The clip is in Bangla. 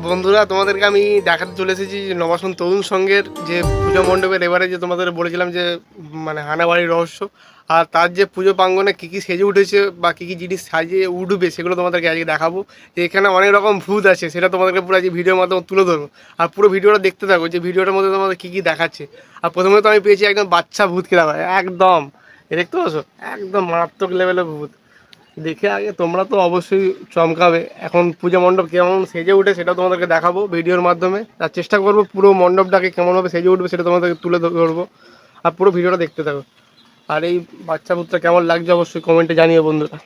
বন্ধুরা তোমাদেরকে আমি দেখাতে চলে এসেছি যে নবাসন তরুণ সংঘের যে পুজো মণ্ডপের এবারে যে তোমাদের বলেছিলাম যে মানে হানাবাড়ির রহস্য আর তার যে পুজো প্রাঙ্গনে কী কী সেজে উঠেছে বা কী কী জিনিস সাজিয়ে উঠবে সেগুলো তোমাদেরকে আজকে দেখাবো। যে এখানে অনেক রকম ভূত আছে সেটা তোমাদেরকে পুরো আজকে ভিডিওর মাধ্যমে তুলে ধরবো। আর পুরো ভিডিওটা দেখতে থাকো যে ভিডিওটার মধ্যে তোমাদের কী কী দেখাচ্ছে। আর প্রথমে তো আমি পেয়েছি একদম বাচ্চা ভূতকে দেখা, একদম এ দেখতে পাচ্ছ একদম মারাত্মক লেভেলের ভূত। দেখে আগে তোমরা তো অবশ্যই চমকাবে। এখন পূজা মণ্ডপ কেমন সেজে উঠে সেটা তোমাদেরকে দেখাবো ভিডিওর মাধ্যমে। আর চেষ্টা করবো পুরো মণ্ডপটাকে কেমনভাবে সেজে উঠবে সেটা তোমাদেরকে তুলে ধরবো। আর পুরো ভিডিওটা দেখতে থাকো। আর এই বাচ্চা ভূতটা কেমন লাগছে অবশ্যই কমেন্টে জানিও বন্ধুরা।